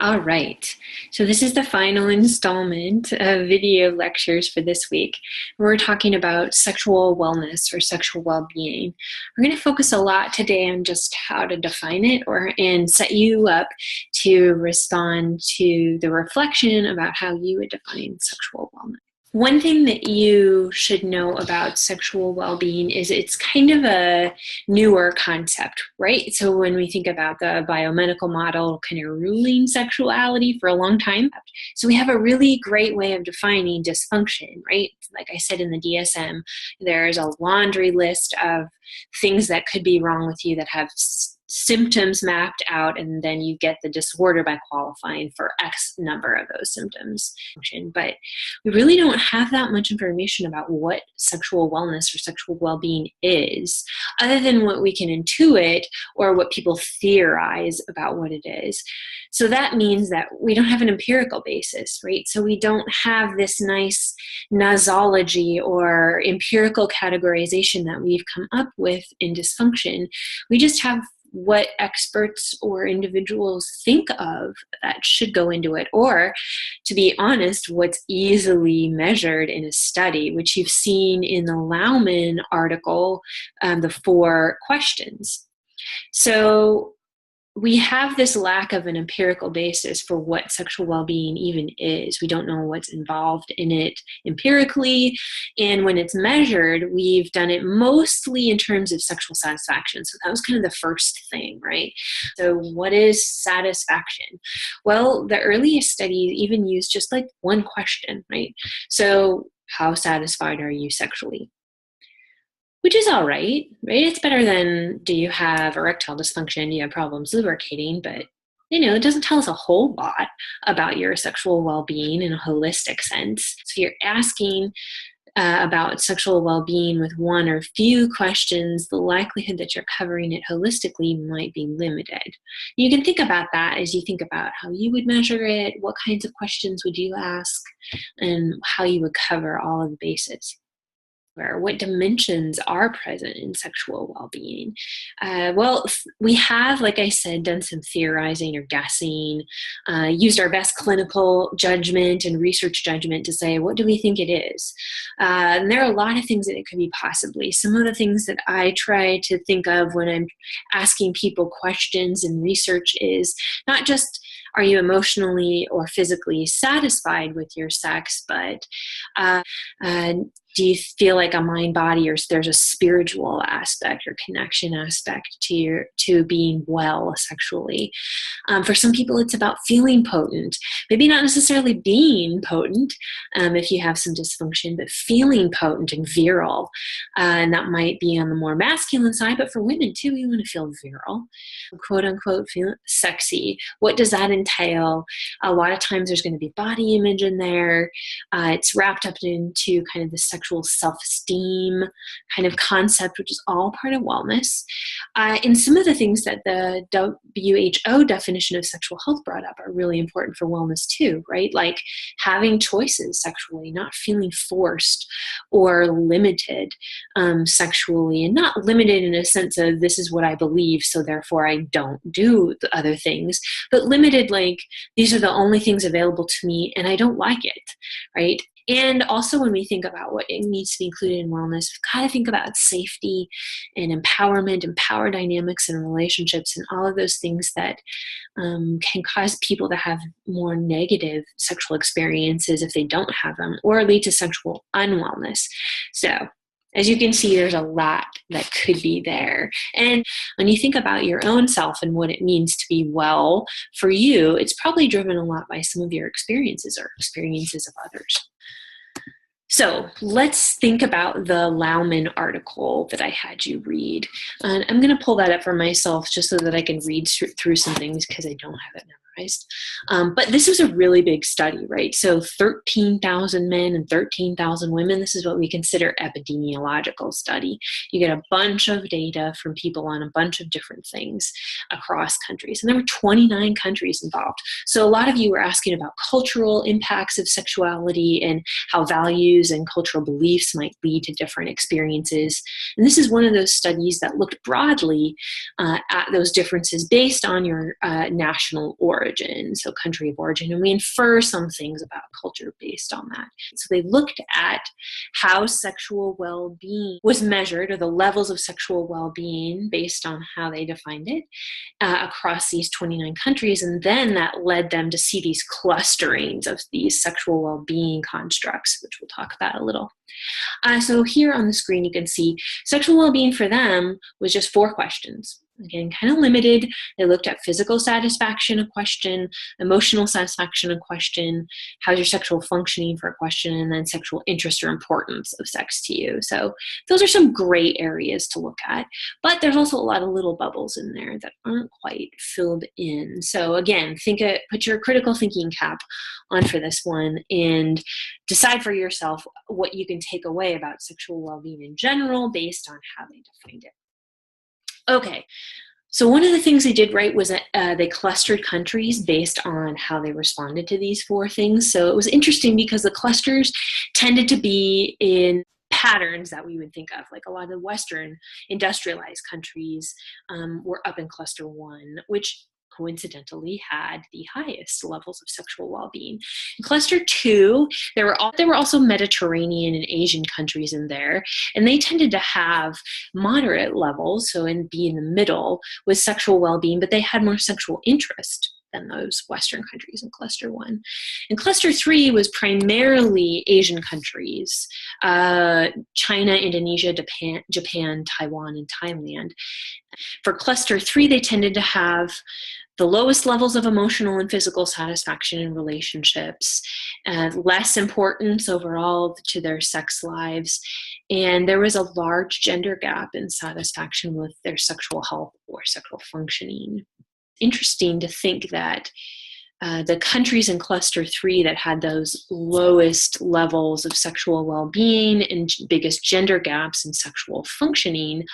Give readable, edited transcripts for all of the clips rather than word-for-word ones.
All right. So this is the final installment of video lectures for this week. We're talking about sexual wellness or sexual well-being. We're going to focus a lot today on just how to define it and set you up to respond to the reflection about how you would define sexual wellness. One thing that you should know about sexual well-being is it's kind of a newer concept, right? So when we think about the biomedical model kind of ruling sexuality for a long time, so we have a really great way of defining dysfunction, right? Like I said in the DSM, there's a laundry list of things that could be wrong with you that have symptoms mapped out, and then you get the disorder by qualifying for X number of those symptoms. But we really don't have that much information about what sexual wellness or sexual well-being is, other than what we can intuit or what people theorize about what it is. So that means that we don't have an empirical basis, right? So we don't have this nice nosology or empirical categorization that we've come up with in dysfunction. We just have what experts or individuals think of that should go into it, or to be honest, what's easily measured in a study, which you've seen in the Laumann article, the 4 questions. So we have this lack of an empirical basis for what sexual well-being even is. We don't know what's involved in it empirically, and when it's measured, we've done it mostly in terms of sexual satisfaction. So that was kind of the first thing, right? So what is satisfaction? Well, the earliest studies even used just like one question, right? So how satisfied are you sexually? Which is all right? It's better than, do you have erectile dysfunction, do you have problems lubricating, but it doesn't tell us a whole lot about your sexual well-being in a holistic sense. So if you're asking about sexual well-being with one or few questions, the likelihood that you're covering it holistically might be limited. You can think about that as you think about how you would measure it, what kinds of questions would you ask, and how you would cover all of the bases. What dimensions are present in sexual well-being? Well, we have, like I said, done some theorizing or guessing, used our best clinical judgment and research judgment to say, what do we think it is? And there are a lot of things that it could be possibly. Some of the things that I try to think of when I'm asking people questions in research is not just, are you emotionally or physically satisfied with your sex, but do you feel like a mind body, or there's a spiritual aspect or connection aspect to being well sexually? For some people, it's about feeling potent, maybe not necessarily being potent if you have some dysfunction, but feeling potent and virile. And that might be on the more masculine side, but for women too, we want to feel virile, quote unquote, feel sexy. What does that entail? A lot of times there's going to be body image in there. It's wrapped up into kind of the sexual self-esteem kind of concept, which is all part of wellness. And some of the things that the WHO definition of sexual health brought up are really important for wellness too, right? Like having choices sexually, not feeling forced or limited sexually, and not limited in a sense of this is what I believe, so therefore I don't do the other things, but limited like these are the only things available to me and I don't like it, right? And also when we think about what it needs to be included in wellness, we've got to think about safety and empowerment and power dynamics and relationships and all of those things that can cause people to have more negative sexual experiences if they don't have them, or lead to sexual unwellness. So as you can see, there's a lot that could be there. And when you think about your own self and what it means to be well for you, it's probably driven a lot by some of your experiences or experiences of others. So let's think about the Laumann article that I had you read. And I'm going to pull that up for myself just so that I can read through some things because I don't have it memorized. But this was a really big study, right? So 13,000 men and 13,000 women. This is what we consider epidemiological study. You get a bunch of data from people on a bunch of different things across countries. And there were 29 countries involved. So a lot of you were asking about cultural impacts of sexuality and how values and cultural beliefs might lead to different experiences. And this is one of those studies that looked broadly at those differences based on your national origin. origin, so country of origin, and we infer some things about culture based on that. So they looked at how sexual well-being was measured, or the levels of sexual well-being based on how they defined it across these 29 countries, and then that led them to see these clusterings of these sexual well-being constructs, which we'll talk about a little. So here on the screen you can see sexual well-being for them was just 4 questions. Again, kind of limited. They looked at physical satisfaction, a question, emotional satisfaction, a question, how's your sexual functioning for a question, and then sexual interest or importance of sex to you. So those are some gray areas to look at, but there's also a lot of little bubbles in there that aren't quite filled in. So again, put your critical thinking cap on for this one and decide for yourself what you can take away about sexual well-being in general based on how they defined it. Okay, so one of the things they did right was that they clustered countries based on how they responded to these 4 things. So it was interesting because the clusters tended to be in patterns that we would think of, like a lot of the Western industrialized countries were up in cluster 1, which coincidentally had the highest levels of sexual well-being. In cluster 2, there were also Mediterranean and Asian countries in there, and they tended to have moderate levels, so be in the middle with sexual well-being, but they had more sexual interest than those Western countries in cluster 1. And cluster 3 was primarily Asian countries, China, Indonesia, Japan, Taiwan, and Thailand. For cluster 3, they tended to have the lowest levels of emotional and physical satisfaction in relationships, less importance overall to their sex lives, and there was a large gender gap in satisfaction with their sexual health or sexual functioning. Interesting to think that the countries in cluster 3 that had those lowest levels of sexual well-being and biggest gender gaps in sexual functioning,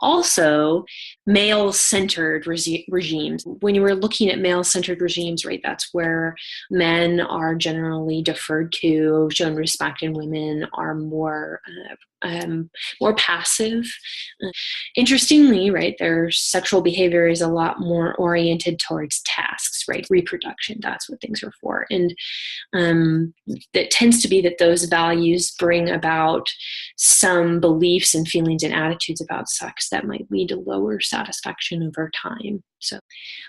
also male-centered regimes. When you were looking at male-centered regimes, right, that's where men are generally deferred to, shown respect, and women are more passive. Interestingly, right, their sexual behavior is a lot more oriented towards tasks, right, reproduction, that's what things are for. And it tends to be that those values bring about some beliefs and feelings and attitudes about sex that might lead to lower satisfaction over time. So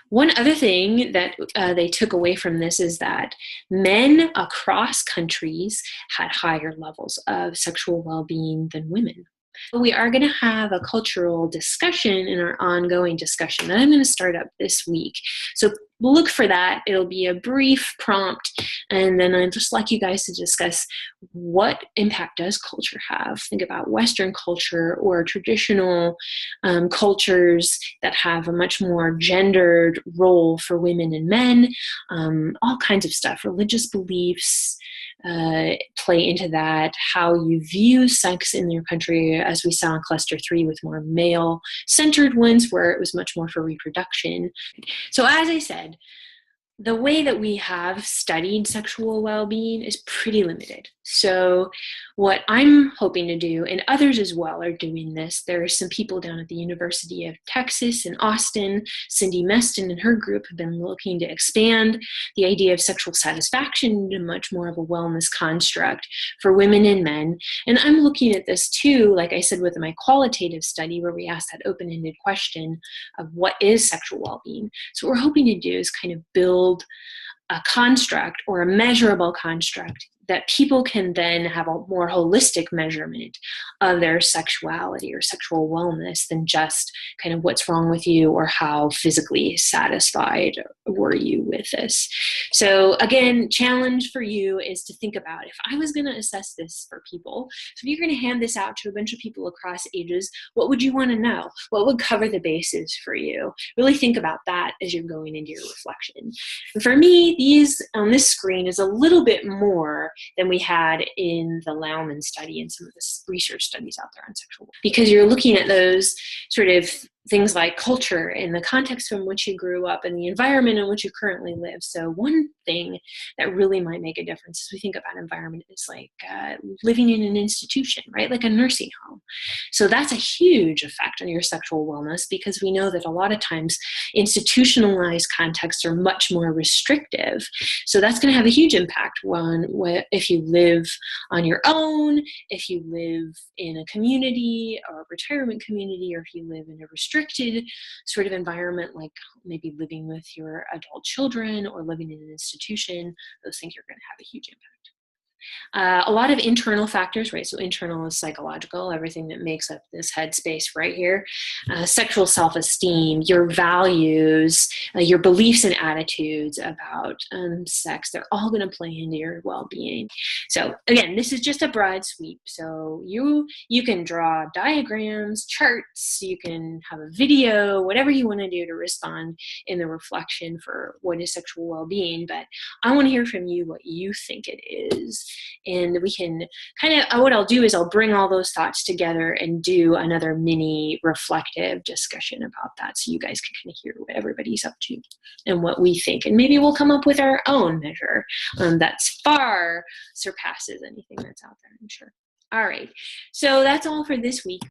one other thing that they took away from this is that men across countries had higher levels of sexual well-being than women. We are going to have a cultural discussion in our ongoing discussion that I'm going to start up this week. So look for that. It'll be a brief prompt, and then I'd just like you guys to discuss what impact does culture have. Think about Western culture or traditional cultures that have a much more gendered role for women and men, all kinds of stuff, religious beliefs, play into that, how you view sex in your country, as we saw in cluster 3 with more male-centered ones where it was much more for reproduction. So as I said, the way that we have studied sexual well-being is pretty limited. So what I'm hoping to do, and others as well are doing this, there are some people down at the University of Texas in Austin, Cindy Meston and her group have been looking to expand the idea of sexual satisfaction into much more of a wellness construct for women and men. And I'm looking at this too, like I said, with my qualitative study where we asked that open-ended question of what is sexual well-being. So what we're hoping to do is kind of build a construct or a measurable construct that people can then have a more holistic measurement of their sexuality or sexual wellness than just kind of what's wrong with you or how physically satisfied were you with this. So again, challenge for you is to think about, if I was going to assess this for people, so if you're going to hand this out to a bunch of people across ages, what would you want to know? What would cover the bases for you? Really think about that as you're going into your reflection. And for me, these on this screen is a little bit more than we had in the Laumann study and some of the research studies out there on sexual, because you're looking at those sort of things like culture and the context in which you grew up and the environment in which you currently live. So one thing that really might make a difference as we think about environment is like living in an institution, right? Like a nursing home. So that's a huge effect on your sexual wellness, because we know that a lot of times institutionalized contexts are much more restrictive. So that's going to have a huge impact on if you live on your own, if you live in a community or a retirement community, or if you live in a restricted sort of environment, like maybe living with your adult children or living in an institution. Those things are going to have a huge impact. A lot of internal factors, right? So internal is psychological, everything that makes up this headspace right here. Sexual self-esteem, your values, your beliefs and attitudes about sex, they're all going to play into your well-being. So again, this is just a broad sweep. So you can draw diagrams, charts, you can have a video, whatever you want to do to respond in the reflection for what is sexual well-being. But I want to hear from you what you think it is. And we can kind of, what I'll do is I'll bring all those thoughts together and do another mini reflective discussion about that, so you guys can kind of hear what everybody's up to and what we think. And maybe we'll come up with our own measure that's far surpasses anything that's out there, I'm sure. All right, so that's all for this week.